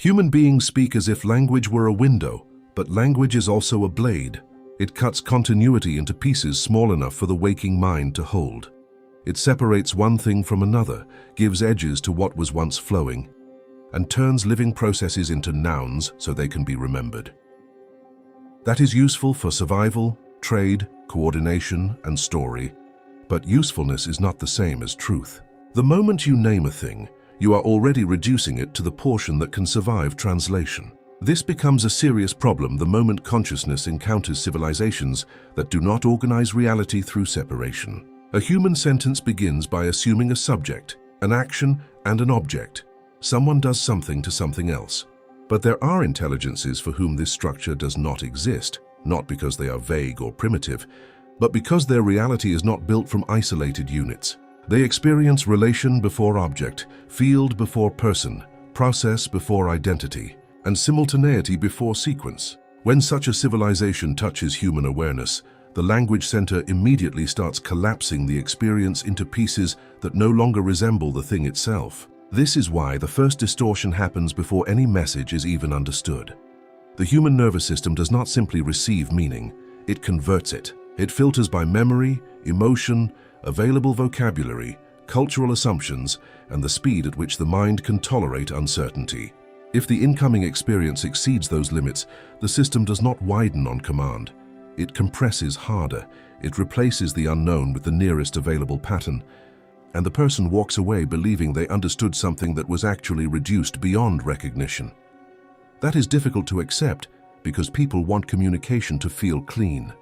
Human beings speak as if language were a window, but language is also a blade. It cuts continuity into pieces small enough for the waking mind to hold. It separates one thing from another, gives edges to what was once flowing, and turns living processes into nouns so they can be remembered. That is useful for survival, trade, coordination, and story, but usefulness is not the same as truth. The moment you name a thing, you are already reducing it to the portion that can survive translation. This becomes a serious problem the moment consciousness encounters civilizations that do not organize reality through separation. A human sentence begins by assuming a subject, an action, and an object. Someone does something to something else. But there are intelligences for whom this structure does not exist, not because they are vague or primitive, but because their reality is not built from isolated units. They experience relation before object, field before person, process before identity, and simultaneity before sequence. When such a civilization touches human awareness, the language center immediately starts collapsing the experience into pieces that no longer resemble the thing itself. This is why the first distortion happens before any message is even understood. The human nervous system does not simply receive meaning, it converts it. It filters by memory, emotion, available vocabulary, cultural assumptions, and the speed at which the mind can tolerate uncertainty. If the incoming experience exceeds those limits, the system does not widen on command. It compresses harder, it replaces the unknown with the nearest available pattern, and the person walks away believing they understood something that was actually reduced beyond recognition. That is difficult to accept because people want communication to feel clean.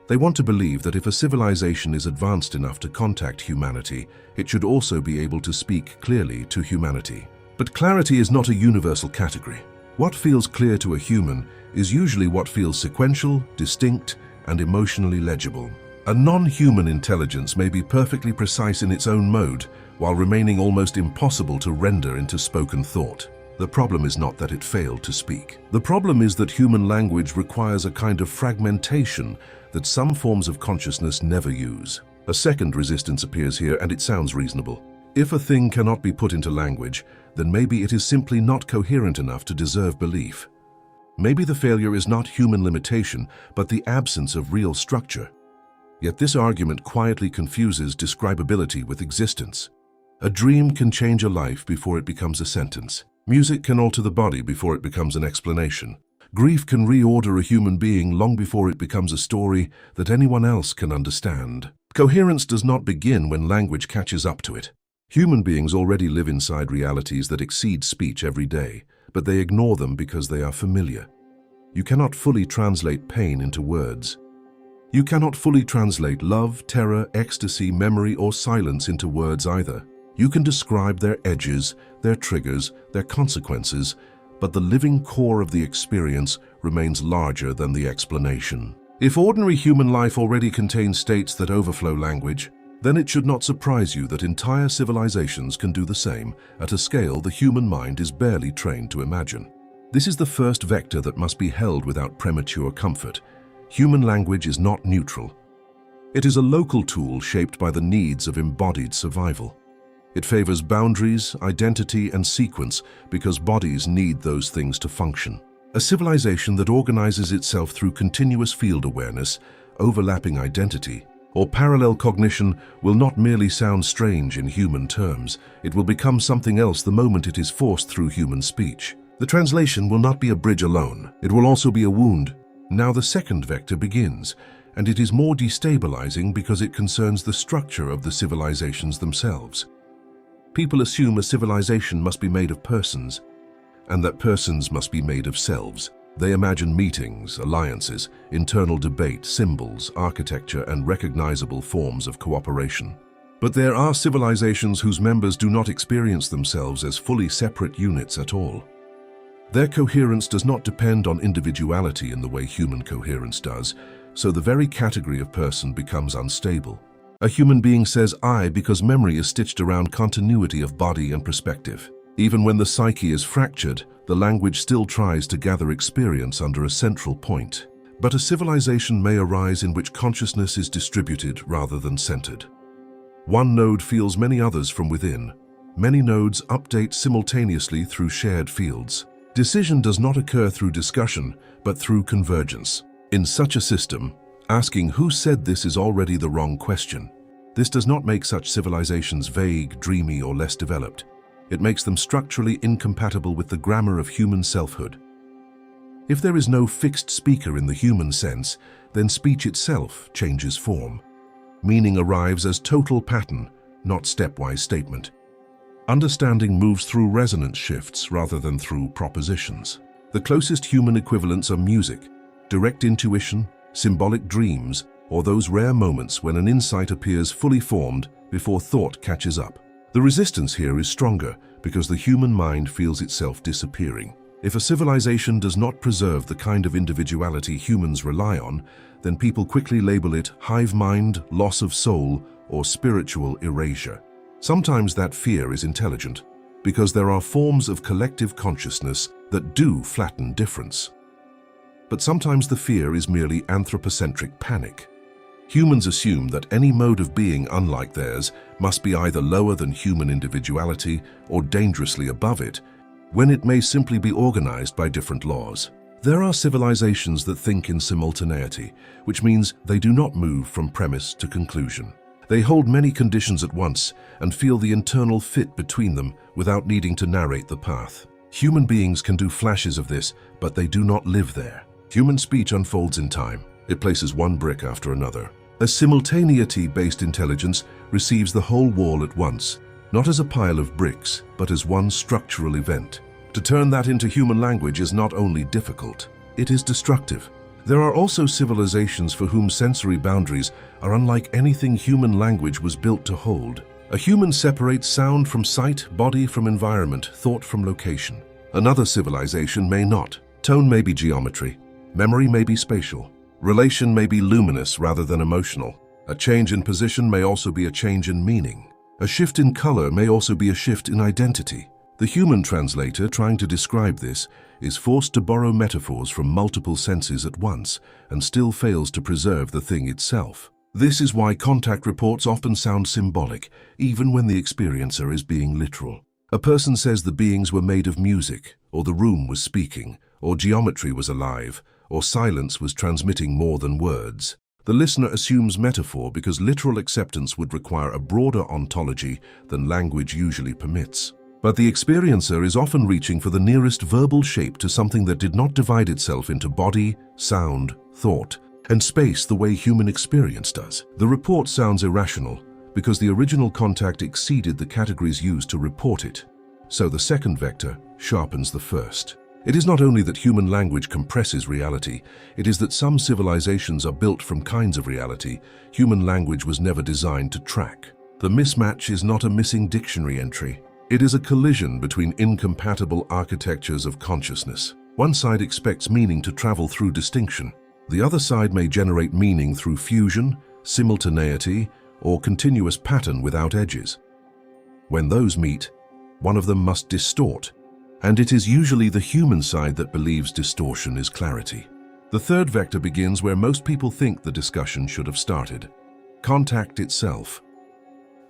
They want to believe that if a civilization is advanced enough to contact humanity, it should also be able to speak clearly to humanity. But clarity is not a universal category. What feels clear to a human is usually what feels sequential, distinct, and emotionally legible. A non-human intelligence may be perfectly precise in its own mode, while remaining almost impossible to render into spoken thought. The problem is not that it failed to speak. The problem is that human language requires a kind of fragmentation that some forms of consciousness never use. A second resistance appears here, and it sounds reasonable. If a thing cannot be put into language, then maybe it is simply not coherent enough to deserve belief. Maybe the failure is not human limitation, but the absence of real structure. Yet this argument quietly confuses describability with existence. A dream can change a life before it becomes a sentence. Music can alter the body before it becomes an explanation. Grief can reorder a human being long before it becomes a story that anyone else can understand. Coherence does not begin when language catches up to it. Human beings already live inside realities that exceed speech every day, but they ignore them because they are familiar. You cannot fully translate pain into words. You cannot fully translate love, terror, ecstasy, memory, or silence into words either. You can describe their edges, their triggers, their consequences, but the living core of the experience remains larger than the explanation. If ordinary human life already contains states that overflow language, then it should not surprise you that entire civilizations can do the same at a scale the human mind is barely trained to imagine. This is the first vector that must be held without premature comfort. Human language is not neutral. It is a local tool shaped by the needs of embodied survival. It favors boundaries, identity, and sequence because bodies need those things to function. A civilization that organizes itself through continuous field awareness, overlapping identity, or parallel cognition will not merely sound strange in human terms. It will become something else the moment it is forced through human speech. The translation will not be a bridge alone. It will also be a wound. Now the second vector begins, and it is more destabilizing because it concerns the structure of the civilizations themselves. People assume a civilization must be made of persons, and that persons must be made of selves. They imagine meetings, alliances, internal debate, symbols, architecture, and recognizable forms of cooperation. But there are civilizations whose members do not experience themselves as fully separate units at all. Their coherence does not depend on individuality in the way human coherence does, so the very category of person becomes unstable. A human being says I because memory is stitched around continuity of body and perspective. Even when the psyche is fractured, the language still tries to gather experience under a central point. But a civilization may arise in which consciousness is distributed rather than centered. One node feels many others from within. Many nodes update simultaneously through shared fields. Decision does not occur through discussion, but through convergence. In such a system, asking who said this is already the wrong question. This does not make such civilizations vague, dreamy, or less developed. It makes them structurally incompatible with the grammar of human selfhood. If there is no fixed speaker in the human sense, then speech itself changes form. Meaning arrives as total pattern, not stepwise statement. Understanding moves through resonance shifts rather than through propositions. The closest human equivalents are music, direct intuition, symbolic dreams, or those rare moments when an insight appears fully formed before thought catches up. The resistance here is stronger because the human mind feels itself disappearing. If a civilization does not preserve the kind of individuality humans rely on, then people quickly label it hive mind, loss of soul, or spiritual erasure. Sometimes that fear is intelligent, because there are forms of collective consciousness that do flatten difference. But sometimes the fear is merely anthropocentric panic. Humans assume that any mode of being unlike theirs must be either lower than human individuality or dangerously above it, when it may simply be organized by different laws. There are civilizations that think in simultaneity, which means they do not move from premise to conclusion. They hold many conditions at once and feel the internal fit between them without needing to narrate the path. Human beings can do flashes of this, but they do not live there. Human speech unfolds in time. It places one brick after another. A simultaneity-based intelligence receives the whole wall at once, not as a pile of bricks, but as one structural event. To turn that into human language is not only difficult, it is destructive. There are also civilizations for whom sensory boundaries are unlike anything human language was built to hold. A human separates sound from sight, body from environment, thought from location. Another civilization may not. Tone may be geometry. Memory may be spatial. Relation may be luminous rather than emotional. A change in position may also be a change in meaning. A shift in color may also be a shift in identity. The human translator, trying to describe this, is forced to borrow metaphors from multiple senses at once and still fails to preserve the thing itself. This is why contact reports often sound symbolic, even when the experiencer is being literal. A person says the beings were made of music, or the room was speaking, or geometry was alive, or silence was transmitting more than words. The listener assumes metaphor because literal acceptance would require a broader ontology than language usually permits. But the experiencer is often reaching for the nearest verbal shape to something that did not divide itself into body, sound, thought, and space the way human experience does. The report sounds irrational because the original contact exceeded the categories used to report it. So the second vector sharpens the first. It is not only that human language compresses reality, it is that some civilizations are built from kinds of reality human language was never designed to track. The mismatch is not a missing dictionary entry. It is a collision between incompatible architectures of consciousness. One side expects meaning to travel through distinction. The other side may generate meaning through fusion, simultaneity, or continuous pattern without edges. When those meet, one of them must distort, and it is usually the human side that believes distortion is clarity. The third vector begins where most people think the discussion should have started: contact itself.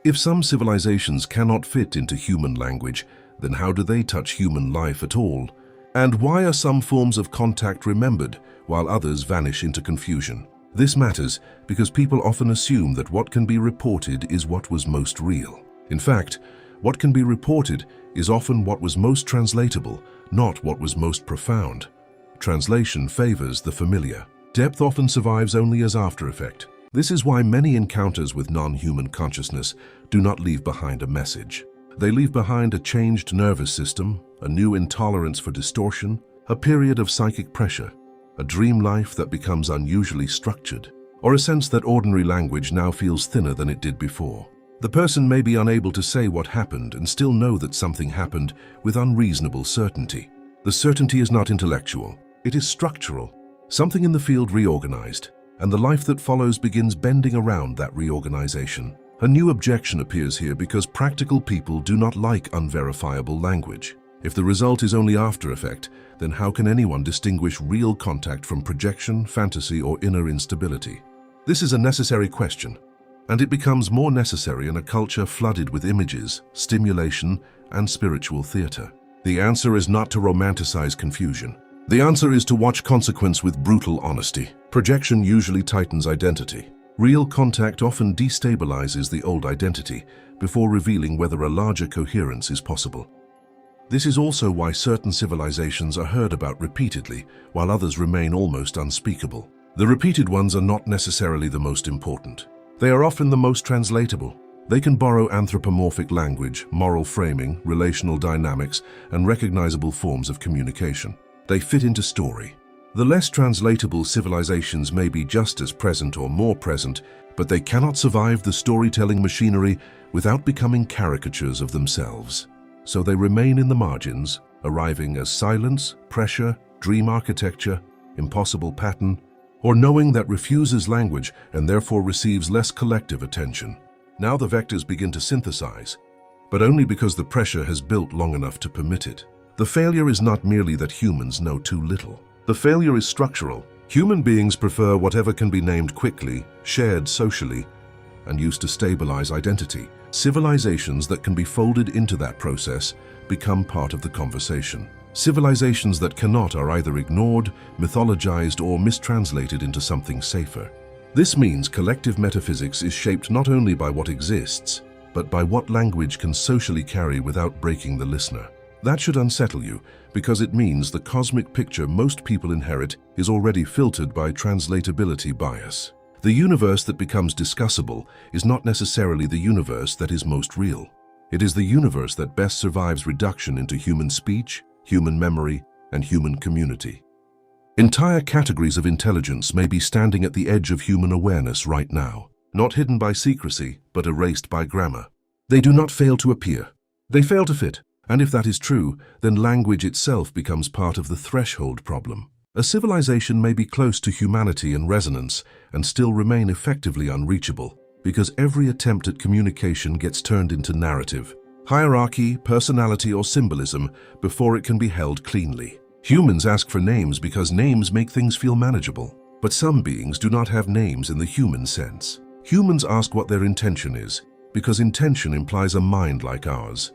If some civilizations cannot fit into human language, then how do they touch human life at all? And why are some forms of contact remembered while others vanish into confusion? This matters because people often assume that what can be reported is what was most real. In fact, what can be reported is often what was most translatable, not what was most profound. Translation favors the familiar. Depth often survives only as after effect. This is why many encounters with non-human consciousness do not leave behind a message. They leave behind a changed nervous system, a new intolerance for distortion, a period of psychic pressure, a dream life that becomes unusually structured, or a sense that ordinary language now feels thinner than it did before. The person may be unable to say what happened and still know that something happened with unreasonable certainty. The certainty is not intellectual, it is structural. Something in the field reorganized, and the life that follows begins bending around that reorganization. A new objection appears here because practical people do not like unverifiable language. If the result is only after effect, then how can anyone distinguish real contact from projection, fantasy, or inner instability? This is a necessary question, and it becomes more necessary in a culture flooded with images, stimulation, and spiritual theater. The answer is not to romanticize confusion. The answer is to watch consequence with brutal honesty. Projection usually tightens identity. Real contact often destabilizes the old identity before revealing whether a larger coherence is possible. This is also why certain civilizations are heard about repeatedly, while others remain almost unspeakable. The repeated ones are not necessarily the most important. They are often the most translatable. They can borrow anthropomorphic language, moral framing, relational dynamics, and recognizable forms of communication. They fit into story. The less translatable civilizations may be just as present or more present, but they cannot survive the storytelling machinery without becoming caricatures of themselves. So they remain in the margins, arriving as silence, pressure, dream architecture, impossible pattern, or knowing that refuses language and therefore receives less collective attention. Now the vectors begin to synthesize, but only because the pressure has built long enough to permit it. The failure is not merely that humans know too little. The failure is structural. Human beings prefer whatever can be named quickly, shared socially, and used to stabilize identity. Civilizations that can be folded into that process become part of the conversation. Civilizations that cannot are either ignored, mythologized, or mistranslated into something safer. This means collective metaphysics is shaped not only by what exists, but by what language can socially carry without breaking the listener. That should unsettle you, because it means the cosmic picture most people inherit is already filtered by translatability bias. The universe that becomes discussable is not necessarily the universe that is most real. It is the universe that best survives reduction into human speech, human memory, and human community. Entire categories of intelligence may be standing at the edge of human awareness right now, not hidden by secrecy, but erased by grammar. They do not fail to appear. They fail to fit. And if that is true, then language itself becomes part of the threshold problem. A civilization may be close to humanity and resonance and still remain effectively unreachable, because every attempt at communication gets turned into narrative, hierarchy, personality, or symbolism before it can be held cleanly. Humans ask for names because names make things feel manageable. But some beings do not have names in the human sense. Humans ask what their intention is, because intention implies a mind like ours.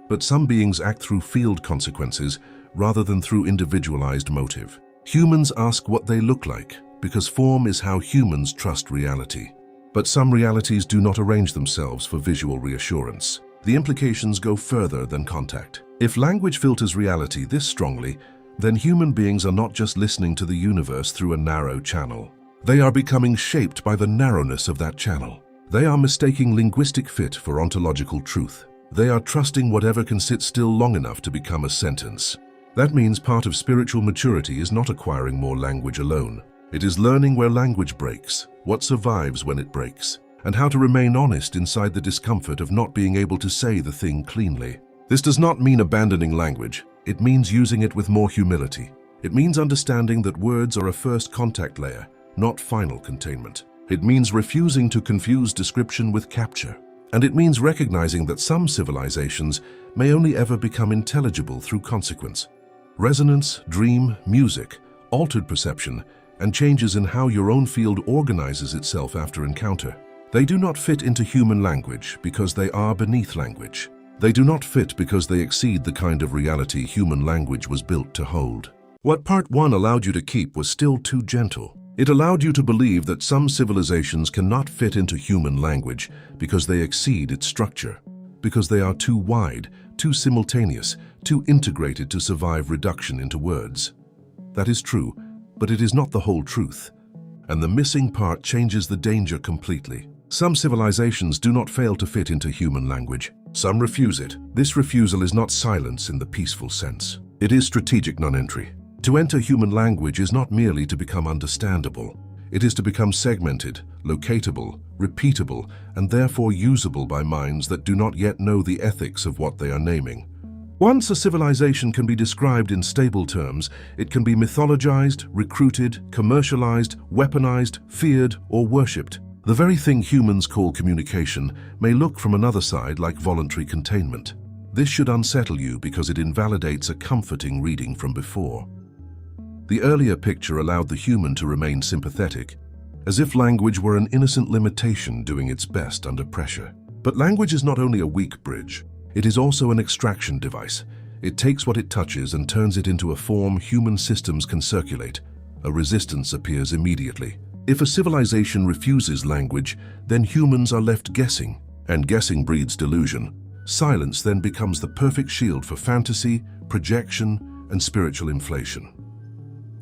But some beings act through field consequences rather than through individualized motive. Humans ask what they look like, because form is how humans trust reality. But some realities do not arrange themselves for visual reassurance. The implications go further than contact. If language filters reality this strongly, then human beings are not just listening to the universe through a narrow channel. They are becoming shaped by the narrowness of that channel. They are mistaking linguistic fit for ontological truth. They are trusting whatever can sit still long enough to become a sentence. That means part of spiritual maturity is not acquiring more language alone. It is learning where language breaks, what survives when it breaks, and how to remain honest inside the discomfort of not being able to say the thing cleanly. This does not mean abandoning language. It means using it with more humility. It means understanding that words are a first contact layer, not final containment. It means refusing to confuse description with capture. And it means recognizing that some civilizations may only ever become intelligible through consequence. Resonance, dream, music, altered perception, and changes in how your own field organizes itself after encounter. They do not fit into human language because they are beneath language. They do not fit because they exceed the kind of reality human language was built to hold. What part 1 allowed you to keep was still too gentle. It allowed you to believe that some civilizations cannot fit into human language because they exceed its structure, because they are too wide, too simultaneous, too integrated to survive reduction into words. That is true, but it is not the whole truth. And the missing part changes the danger completely. Some civilizations do not fail to fit into human language. Some refuse it. This refusal is not silence in the peaceful sense. It is strategic non-entry. To enter human language is not merely to become understandable. It is to become segmented, locatable, repeatable, and therefore usable by minds that do not yet know the ethics of what they are naming. Once a civilization can be described in stable terms, it can be mythologized, recruited, commercialized, weaponized, feared, or worshipped. The very thing humans call communication may look from another side like voluntary containment. This should unsettle you because it invalidates a comforting reading from before. The earlier picture allowed the human to remain sympathetic, as if language were an innocent limitation doing its best under pressure. But language is not only a weak bridge, it is also an extraction device. It takes what it touches and turns it into a form human systems can circulate. A resistance appears immediately. If a civilization refuses language, then humans are left guessing, and guessing breeds delusion. Silence then becomes the perfect shield for fantasy, projection, and spiritual inflation.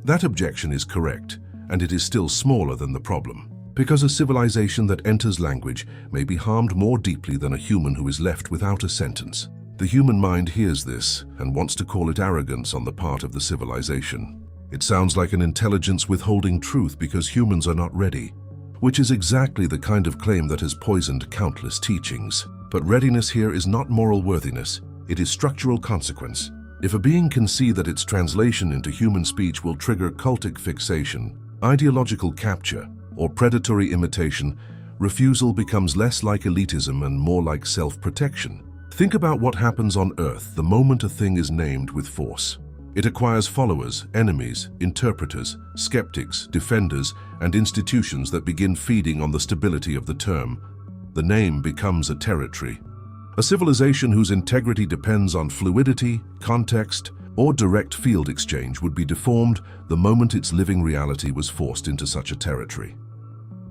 That objection is correct, and it is still smaller than the problem, because a civilization that enters language may be harmed more deeply than a human who is left without a sentence. The human mind hears this and wants to call it arrogance on the part of the civilization. It sounds like an intelligence withholding truth because humans are not ready, which is exactly the kind of claim that has poisoned countless teachings. But readiness here is not moral worthiness, it is structural consequence. If a being can see that its translation into human speech will trigger cultic fixation, ideological capture, or predatory imitation, refusal becomes less like elitism and more like self-protection. Think about what happens on Earth the moment a thing is named with force. It acquires followers, enemies, interpreters, skeptics, defenders, and institutions that begin feeding on the stability of the term. The name becomes a territory. A civilization whose integrity depends on fluidity, context, or direct field exchange would be deformed the moment its living reality was forced into such a territory.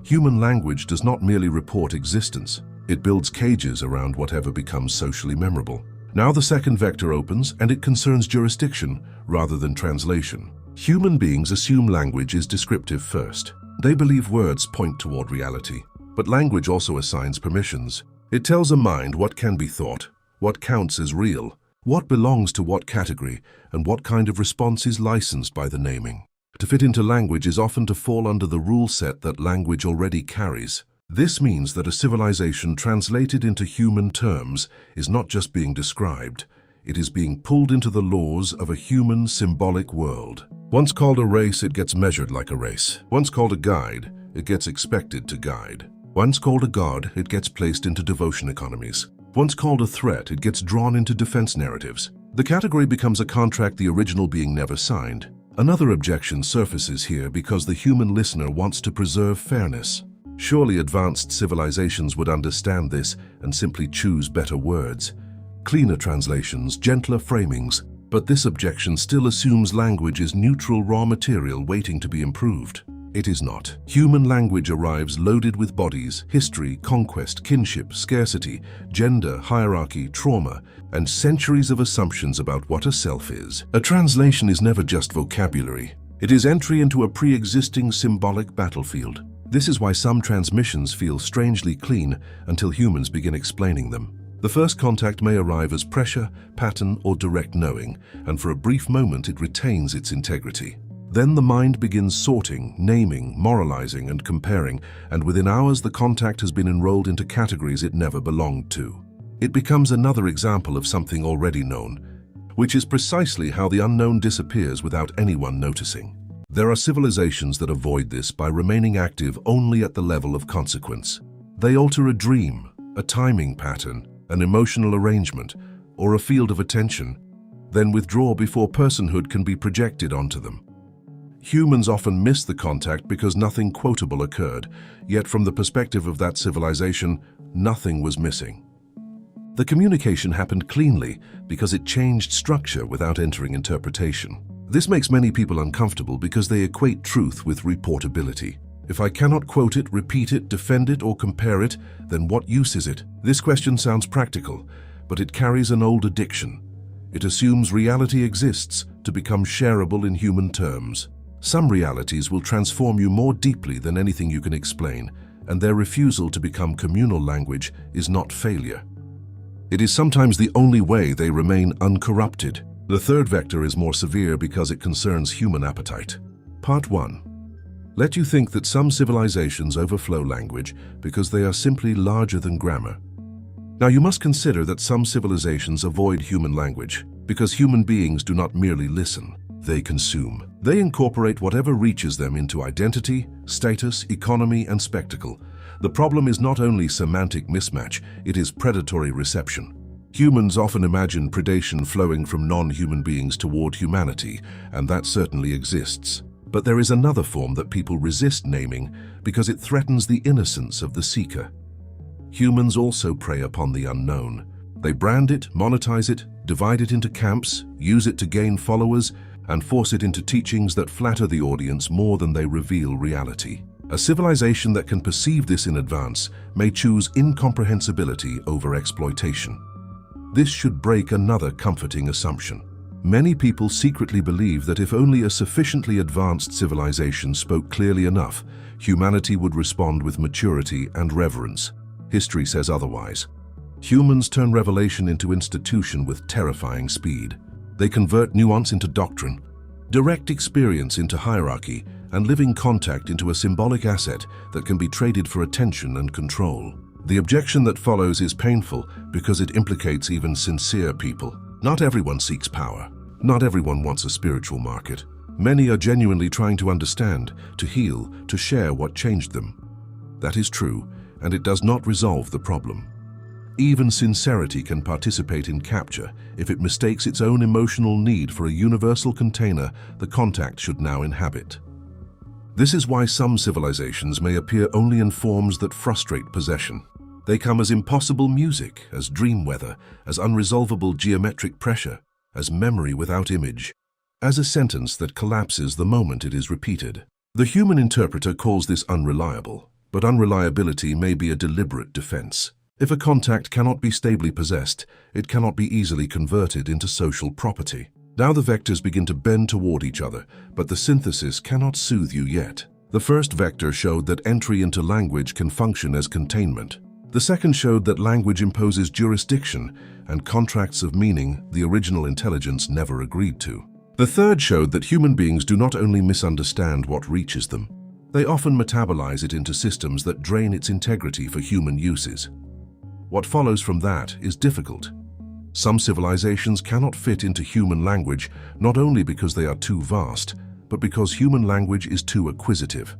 Human language does not merely report existence, it builds cages around whatever becomes socially memorable. Now the second vector opens, and it concerns jurisdiction rather than translation. Human beings assume language is descriptive first. They believe words point toward reality. But language also assigns permissions. It tells a mind what can be thought, what counts as real, what belongs to what category, and what kind of response is licensed by the naming. To fit into language is often to fall under the rule set that language already carries. This means that a civilization translated into human terms is not just being described, it is being pulled into the laws of a human symbolic world. Once called a race, it gets measured like a race. Once called a guide, it gets expected to guide. Once called a god, it gets placed into devotion economies. Once called a threat, it gets drawn into defense narratives. The category becomes a contract the original being never signed. Another objection surfaces here because the human listener wants to preserve fairness. Surely advanced civilizations would understand this and simply choose better words. Cleaner translations, gentler framings, but this objection still assumes language is neutral raw material waiting to be improved. It is not. Human language arrives loaded with bodies, history, conquest, kinship, scarcity, gender, hierarchy, trauma, and centuries of assumptions about what a self is. A translation is never just vocabulary. It is entry into a pre-existing symbolic battlefield. This is why some transmissions feel strangely clean until humans begin explaining them. The first contact may arrive as pressure, pattern, or direct knowing, and for a brief moment it retains its integrity. Then the mind begins sorting, naming, moralizing, and comparing, and within hours the contact has been enrolled into categories it never belonged to. It becomes another example of something already known, which is precisely how the unknown disappears without anyone noticing. There are civilizations that avoid this by remaining active only at the level of consequence. They alter a dream, a timing pattern, an emotional arrangement, or a field of attention, then withdraw before personhood can be projected onto them. Humans often miss the contact because nothing quotable occurred, yet from the perspective of that civilization, nothing was missing. The communication happened cleanly because it changed structure without entering interpretation. This makes many people uncomfortable because they equate truth with reportability. If I cannot quote it, repeat it, defend it, or compare it, then what use is it? This question sounds practical, but it carries an old addiction. It assumes reality exists to become shareable in human terms. Some realities will transform you more deeply than anything you can explain, and their refusal to become communal language is not failure. It is sometimes the only way they remain uncorrupted. The third vector is more severe because it concerns human appetite. Part 1. let you think that some civilizations overflow language because they are simply larger than grammar. Now you must consider that some civilizations avoid human language because human beings do not merely listen, they consume. They incorporate whatever reaches them into identity, status, economy, and spectacle. The problem is not only semantic mismatch, it is predatory reception. Humans often imagine predation flowing from non-human beings toward humanity, and that certainly exists. But there is another form that people resist naming because it threatens the innocence of the seeker. Humans also prey upon the unknown. They brand it, monetize it, divide it into camps, use it to gain followers, and force it into teachings that flatter the audience more than they reveal reality. A civilization that can perceive this in advance may choose incomprehensibility over exploitation. This should break another comforting assumption. Many people secretly believe that if only a sufficiently advanced civilization spoke clearly enough, humanity would respond with maturity and reverence. History says otherwise. Humans turn revelation into institution with terrifying speed. They convert nuance into doctrine, direct experience into hierarchy, and living contact into a symbolic asset that can be traded for attention and control. The objection that follows is painful because it implicates even sincere people. Not everyone seeks power. Not everyone wants a spiritual market. Many are genuinely trying to understand, to heal, to share what changed them. That is true, and it does not resolve the problem. Even sincerity can participate in capture if it mistakes its own emotional need for a universal container the contact should now inhabit. This is why some civilizations may appear only in forms that frustrate possession. They come as impossible music, as dream weather, as unresolvable geometric pressure, as memory without image, as a sentence that collapses the moment it is repeated. The human interpreter calls this unreliable, but unreliability may be a deliberate defense. If a contact cannot be stably possessed, it cannot be easily converted into social property. Now the vectors begin to bend toward each other, but the synthesis cannot soothe you yet. The first vector showed that entry into language can function as containment. The second showed that language imposes jurisdiction and contracts of meaning the original intelligence never agreed to. The third showed that human beings do not only misunderstand what reaches them, they often metabolize it into systems that drain its integrity for human uses. What follows from that is difficult. Some civilizations cannot fit into human language not only because they are too vast, but because human language is too acquisitive.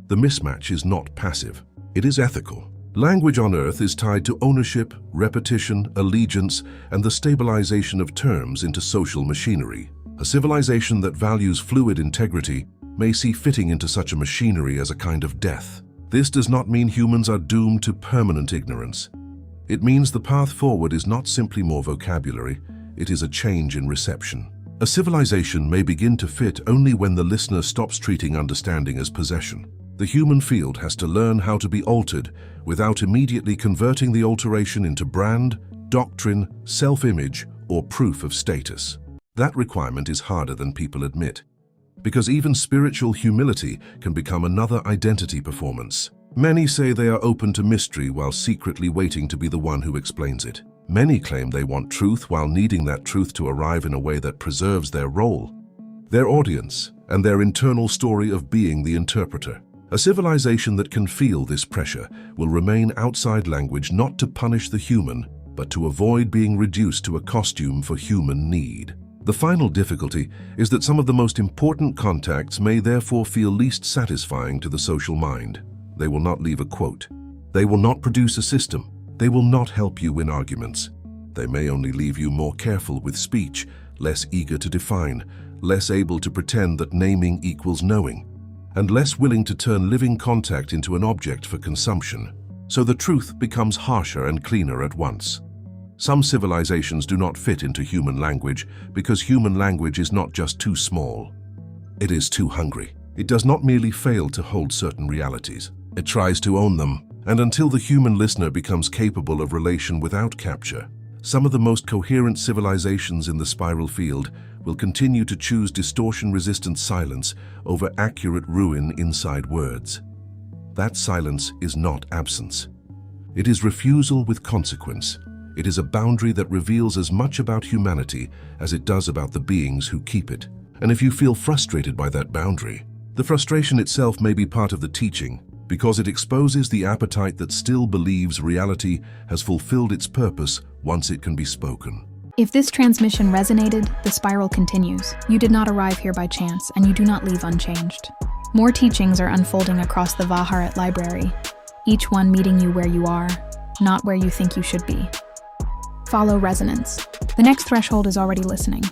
The mismatch is not passive, it is ethical. Language on Earth is tied to ownership, repetition, allegiance, and the stabilization of terms into social machinery. A civilization that values fluid integrity may see fitting into such a machinery as a kind of death. This does not mean humans are doomed to permanent ignorance. It means the path forward is not simply more vocabulary, it is a change in reception. A civilization may begin to fit only when the listener stops treating understanding as possession. The human field has to learn how to be altered without immediately converting the alteration into brand, doctrine, self-image, or proof of status. That requirement is harder than people admit, because even spiritual humility can become another identity performance. Many say they are open to mystery while secretly waiting to be the one who explains it. Many claim they want truth while needing that truth to arrive in a way that preserves their role, their audience, and their internal story of being the interpreter. A civilization that can feel this pressure will remain outside language not to punish the human, but to avoid being reduced to a costume for human need. The final difficulty is that some of the most important contacts may therefore feel least satisfying to the social mind. They will not leave a quote. They will not produce a system. They will not help you win arguments. They may only leave you more careful with speech, less eager to define, less able to pretend that naming equals knowing, and less willing to turn living contact into an object for consumption. So the truth becomes harsher and cleaner at once. Some civilizations do not fit into human language because human language is not just too small. It is too hungry. It does not merely fail to hold certain realities. It tries to own them, and until the human listener becomes capable of relation without capture, some of the most coherent civilizations in the spiral field will continue to choose distortion-resistant silence over accurate ruin inside words. That silence is not absence. It is refusal with consequence. It is a boundary that reveals as much about humanity as it does about the beings who keep it. And if you feel frustrated by that boundary, The frustration itself may be part of the teaching, because it exposes the appetite that still believes reality has fulfilled its purpose once it can be spoken. If this transmission resonated, the spiral continues. You did not arrive here by chance, and you do not leave unchanged. More teachings are unfolding across the Vaharat library, each one meeting you where you are, not where you think you should be. Follow resonance. The next threshold is already listening.